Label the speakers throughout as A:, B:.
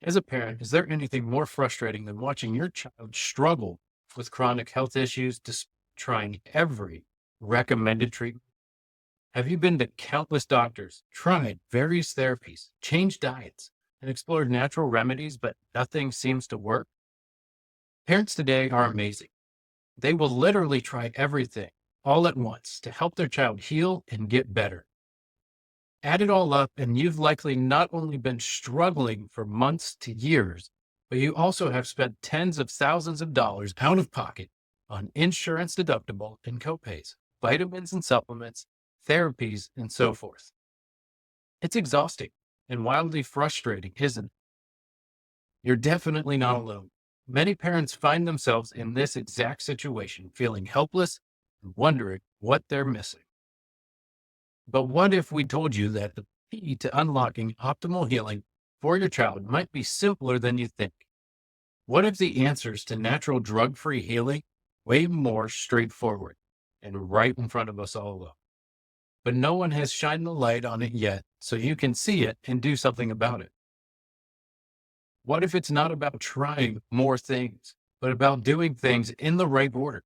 A: As a parent, is there anything more frustrating than watching your child struggle with chronic health issues despite trying every recommended treatment? Have you been to countless doctors, tried various therapies, changed diets, and explored natural remedies, but nothing seems to work? Parents today are amazing. They will literally try everything all at once to help their child heal and get better. Add it all up, and you've likely not only been struggling for months to years, but you also have spent tens of thousands of dollars out of pocket on insurance deductible and copays, vitamins and supplements, therapies, and so forth. It's exhausting and wildly frustrating, isn't it? You're definitely not alone. Many parents find themselves in this exact situation, feeling helpless and wondering what they're missing. But what if we told you that the key to unlocking optimal healing for your child might be simpler than you think? What if the answers to natural drug free healing way more straightforward and right in front of us all? But no one has shined the light on it yet, so you can see it and do something about it. What if it's not about trying more things, but about doing things in the right order?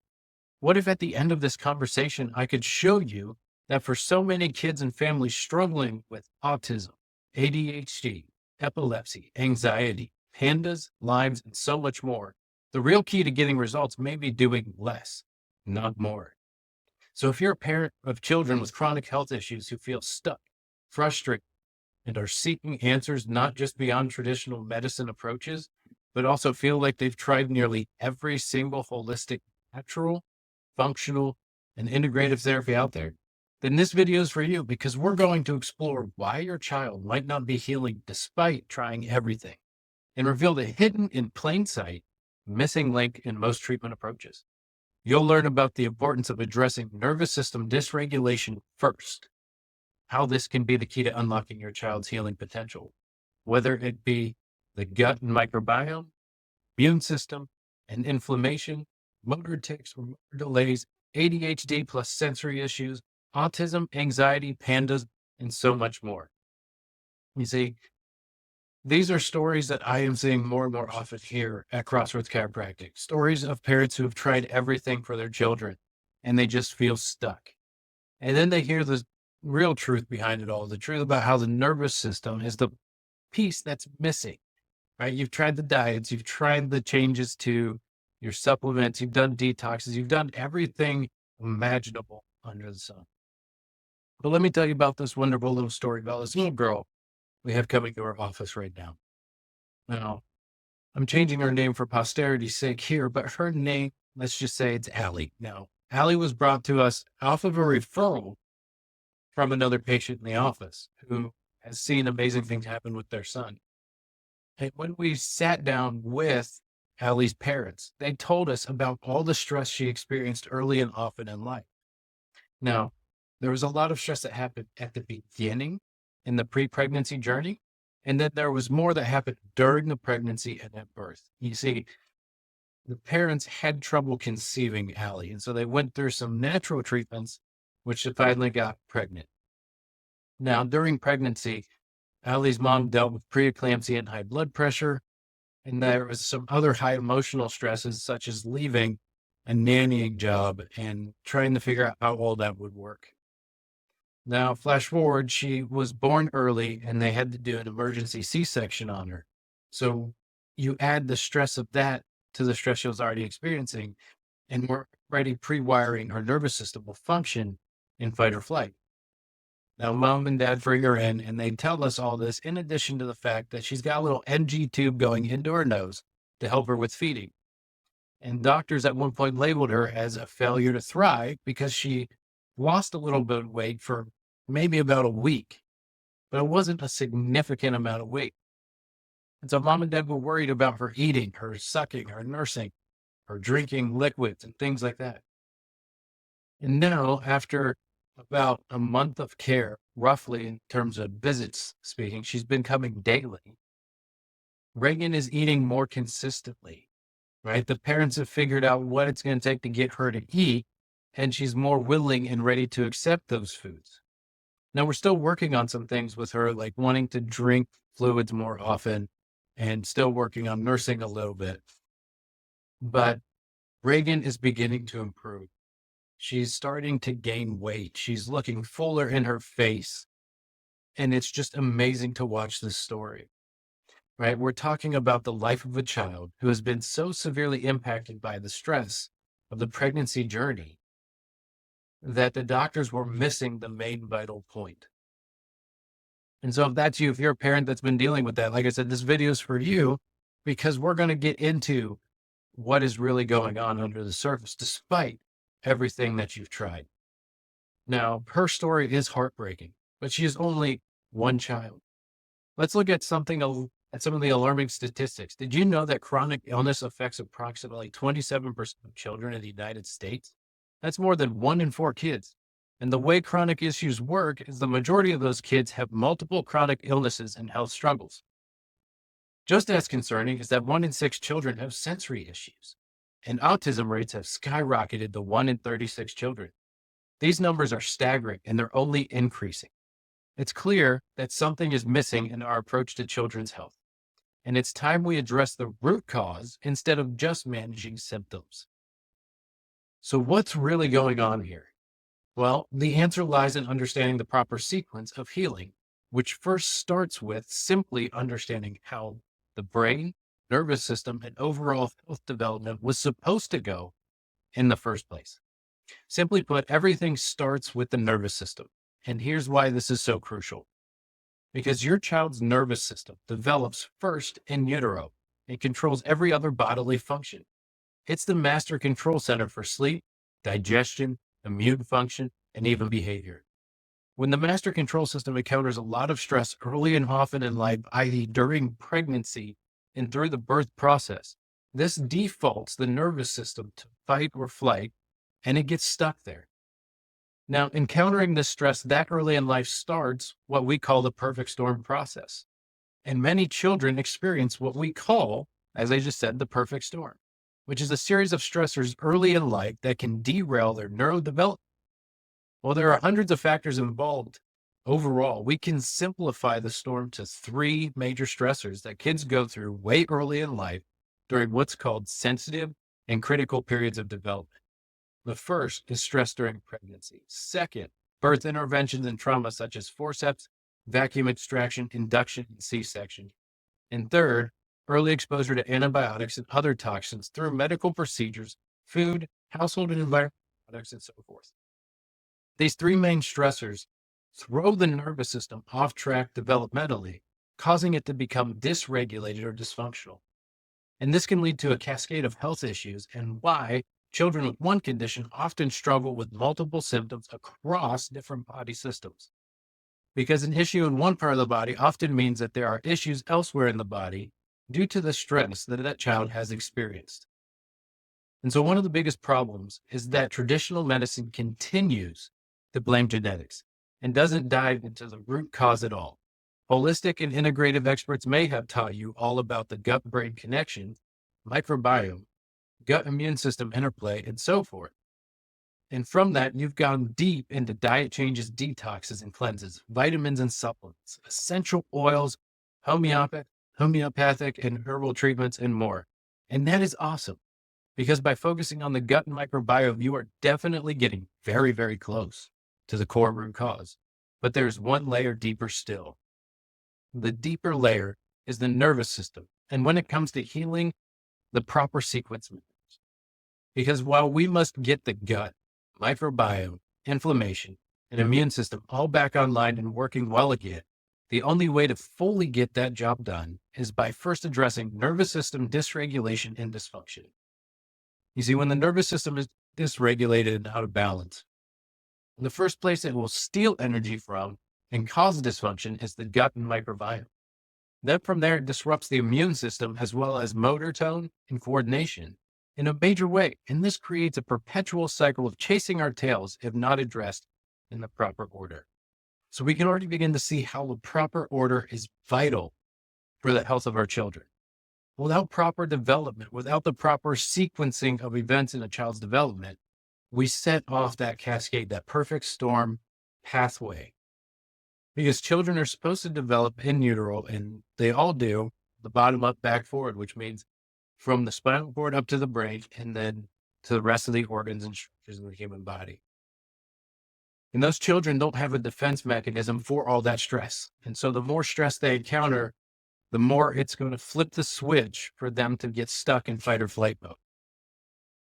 A: What if at the end of this conversation, I could show you that for so many kids and families struggling with autism, ADHD, epilepsy, anxiety, pandas, Lymes, and so much more, the real key to getting results may be doing less, not more. So if you're a parent of children with chronic health issues who feel stuck, frustrated, and are seeking answers not just beyond traditional medicine approaches, but also feel like they've tried nearly every single holistic, natural, functional, and integrative therapy out there, then this video is for you because we're going to explore why your child might not be healing despite trying everything and reveal the hidden in plain sight missing link in most treatment approaches. You'll learn about the importance of addressing nervous system dysregulation first, how this can be the key to unlocking your child's healing potential, whether it be the gut and microbiome, immune system, and inflammation, motor tics or motor delays, ADHD plus sensory issues, autism, anxiety, pandas, and so much more. You see, these are stories that I am seeing more and more often here at Crossroads Chiropractic. Stories of parents who have tried everything for their children and they just feel stuck. And then they hear the real truth behind it all, the truth about how the nervous system is the piece that's missing, right? You've tried the diets, you've tried the changes to your supplements, you've done detoxes, you've done everything imaginable under the sun. But let me tell you about this wonderful little story about this little girl we have coming to our office right now. Now, I'm changing her name for posterity's sake here, but her name, let's just say it's Allie. Now, Allie was brought to us off of a referral from another patient in the office who has seen amazing things happen with their son. And when we sat down with Allie's parents, they told us about all the stress she experienced early and often in life. Now, there was a lot of stress that happened at the beginning in the pre-pregnancy journey. And then there was more that happened during the pregnancy and at birth. You see, the parents had trouble conceiving Allie. And so they went through some natural treatments, which she finally got pregnant. Now, during pregnancy, Allie's mom dealt with preeclampsia and high blood pressure. And there was some other high emotional stresses, such as leaving a nannying job and trying to figure out how all that would work. Now, flash forward, she was born early and they had to do an emergency C-section on her. So you add the stress of that to the stress she was already experiencing, and we're already pre-wiring her nervous system will function in fight or flight. Now, mom and dad bring her in and they tell us all this in addition to the fact that she's got a little NG tube going into her nose to help her with feeding. And doctors at one point labeled her as a failure to thrive because she lost a little bit of weight for maybe about a week, but it wasn't a significant amount of weight. And so mom and dad were worried about her eating, her sucking, her nursing, her drinking liquids and things like that. And now, after about a month of care, roughly in terms of visits speaking, she's been coming daily. Reagan is eating more consistently, right? The parents have figured out what it's going to take to get her to eat, and she's more willing and ready to accept those foods. Now, we're still working on some things with her, like wanting to drink fluids more often, and still working on nursing a little bit. But Reagan is beginning to improve. She's starting to gain weight. She's looking fuller in her face. And it's just amazing to watch this story, right? We're talking about the life of a child who has been so severely impacted by the stress of the pregnancy journey that the doctors were missing the main vital point. And so if that's you, if you're a parent that's been dealing with that, like I said, this video is for you because we're going to get into what is really going on under the surface, despite everything that you've tried. Now, her story is heartbreaking, but she is only one child. Let's look at some of the alarming statistics. Did you know that chronic illness affects approximately 27% of children in the United States? That's more than 1 in 4 kids. And the way chronic issues work is the majority of those kids have multiple chronic illnesses and health struggles. Just as concerning is that 1 in 6 children have sensory issues, and autism rates have skyrocketed to 1 in 36 children. These numbers are staggering, and they're only increasing. It's clear that something is missing in our approach to children's health, and it's time we address the root cause instead of just managing symptoms. So what's really going on here? Well, the answer lies in understanding the proper sequence of healing, which first starts with simply understanding how the brain, nervous system, and overall health development was supposed to go in the first place. Simply put, everything starts with the nervous system. And here's why this is so crucial. Because your child's nervous system develops first in utero and controls every other bodily function. It's the master control center for sleep, digestion, immune function, and even behavior. When the master control system encounters a lot of stress early and often in life, i.e. during pregnancy and through the birth process, this defaults the nervous system to fight or flight, and it gets stuck there. Now, encountering this stress that early in life starts what we call the perfect storm process. And many children experience what we call, as I just said, the perfect storm, which is a series of stressors early in life that can derail their neurodevelopment. Well, there are hundreds of factors involved. Overall, we can simplify the storm to 3 major stressors that kids go through way early in life during what's called sensitive and critical periods of development. The first is stress during pregnancy. Second, birth interventions and trauma such as forceps, vacuum extraction, induction, and C-section. And third, early exposure to antibiotics and other toxins through medical procedures, food, household and environmental products, and so forth. These 3 main stressors throw the nervous system off track developmentally, causing it to become dysregulated or dysfunctional. And this can lead to a cascade of health issues, and why children with one condition often struggle with multiple symptoms across different body systems. Because an issue in one part of the body often means that there are issues elsewhere in the body due to the stress that that child has experienced. And so one of the biggest problems is that traditional medicine continues to blame genetics and doesn't dive into the root cause at all. Holistic and integrative experts may have taught you all about the gut-brain connection, microbiome, gut immune system interplay, and so forth. And from that, you've gone deep into diet changes, detoxes and cleanses, vitamins and supplements, essential oils, homeopathic and herbal treatments, and more. And that is awesome, because by focusing on the gut and microbiome, you are definitely getting very, very close to the core root cause. But there's one layer deeper still. The deeper layer is the nervous system. And when it comes to healing, the proper sequence matters. Because while we must get the gut, microbiome, inflammation, and immune system all back online and working well again, the only way to fully get that job done is by first addressing nervous system dysregulation and dysfunction. You see, when the nervous system is dysregulated and out of balance, the first place it will steal energy from and cause dysfunction is the gut and microbiome. Then from there, it disrupts the immune system as well as motor tone and coordination in a major way. And this creates a perpetual cycle of chasing our tails if not addressed in the proper order. So we can already begin to see how the proper order is vital for the health of our children. Without proper development, without the proper sequencing of events in a child's development, we set off that cascade, that perfect storm pathway. Because children are supposed to develop in utero, and they all do, the bottom up, back forward, which means from the spinal cord up to the brain and then to the rest of the organs and structures in the human body. And those children don't have a defense mechanism for all that stress. And so the more stress they encounter, the more it's going to flip the switch for them to get stuck in fight or flight mode.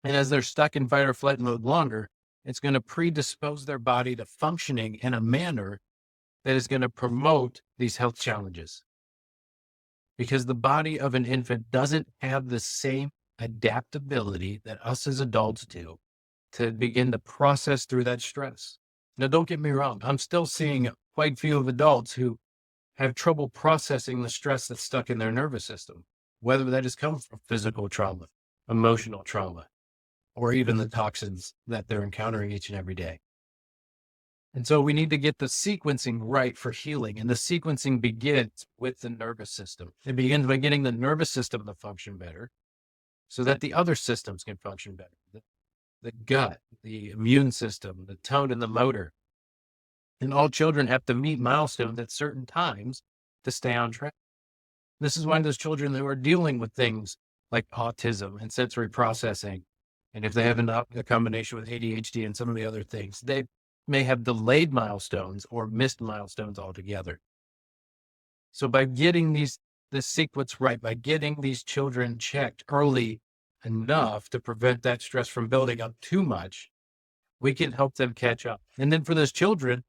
A: And as they're stuck in fight or flight mode longer, it's going to predispose their body to functioning in a manner that is going to promote these health challenges. Because the body of an infant doesn't have the same adaptability that us as adults do to begin to process through that stress. Now, don't get me wrong. I'm still seeing quite a few of adults who have trouble processing the stress that's stuck in their nervous system, whether that has come from physical trauma, emotional trauma, or even the toxins that they're encountering each and every day. And so we need to get the sequencing right for healing. And the sequencing begins with the nervous system. It begins by getting the nervous system to function better so that the other systems can function better. The gut, the immune system, the tone and the motor. And all children have to meet milestones at certain times to stay on track. This is why those children who are dealing with things like autism and sensory processing, and if they have a combination with ADHD and some of the other things, they may have delayed milestones or missed milestones altogether. So by getting this sequence right, by getting these children checked early enough to prevent that stress from building up too much, we can help them catch up. And then for those children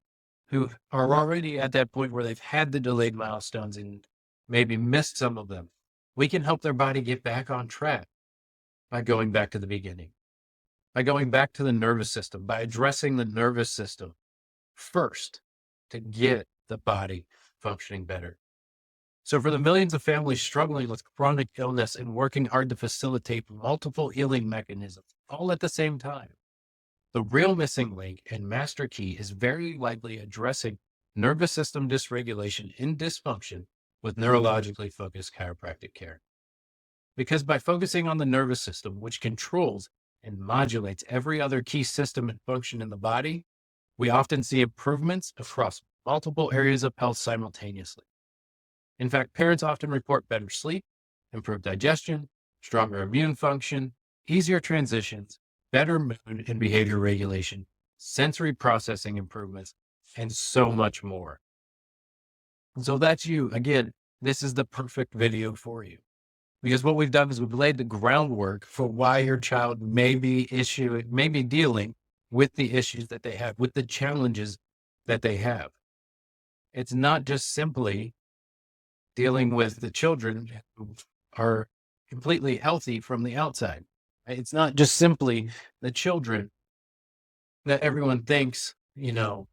A: who are already at that point where they've had the delayed milestones and maybe missed some of them, we can help their body get back on track by going back to the beginning, by going back to the nervous system, by addressing the nervous system first to get the body functioning better. So for the millions of families struggling with chronic illness and working hard to facilitate multiple healing mechanisms all at the same time, the real missing link and master key is very likely addressing nervous system dysregulation and dysfunction with neurologically focused chiropractic care. Because by focusing on the nervous system, which controls and modulates every other key system and function in the body, we often see improvements across multiple areas of health simultaneously. In fact, parents often report better sleep, improved digestion, stronger immune function, easier transitions, better mood and behavior regulation, sensory processing improvements, and so much more. So that's you. Again, this is the perfect video for you. Because what we've done is we've laid the groundwork for why your child may be dealing with the issues that they have, with the challenges that they have. It's not just simply dealing with the children who are completely healthy from the outside. It's not just simply the children that everyone thinks, oh,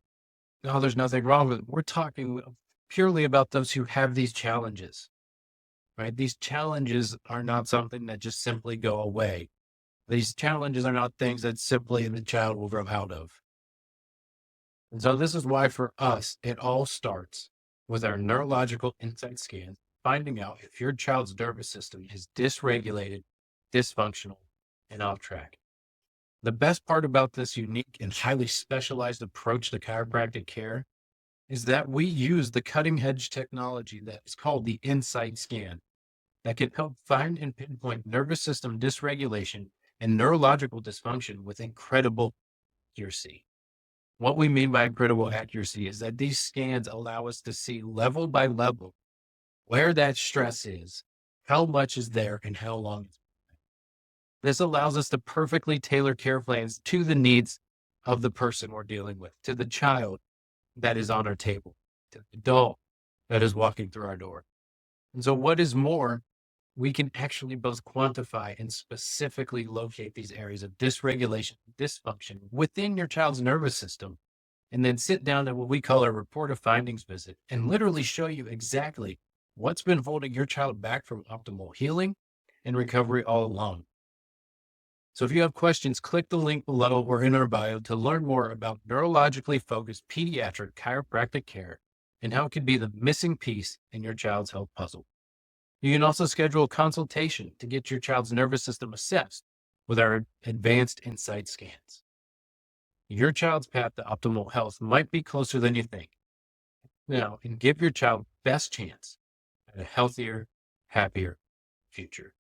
A: there's nothing wrong with it. We're talking purely about those who have these challenges, right? These challenges are not something that just simply go away. These challenges are not things that simply the child will grow out of. And so this is why for us, it all starts with our neurological insight scans, finding out if your child's nervous system is dysregulated, dysfunctional, and off track. The best part about this unique and highly specialized approach to chiropractic care is that we use the cutting edge technology that is called the insight scan that can help find and pinpoint nervous system dysregulation and neurological dysfunction with incredible accuracy. What we mean by incredible accuracy is that these scans allow us to see level by level where that stress is, how much is there, and how long it's been. This allows us to perfectly tailor care plans to the needs of the person we're dealing with, to the child that is on our table, to the adult that is walking through our door. And so what is more, we can actually both quantify and specifically locate these areas of dysregulation, dysfunction within your child's nervous system, and then sit down at what we call a report of findings visit and literally show you exactly what's been holding your child back from optimal healing and recovery all along. So if you have questions, click the link below or in our bio to learn more about neurologically focused pediatric chiropractic care and how it could be the missing piece in your child's health puzzle. You can also schedule a consultation to get your child's nervous system assessed with our advanced insight scans. Your child's path to optimal health might be closer than you think. Now, and give your child the best chance at a healthier, happier future.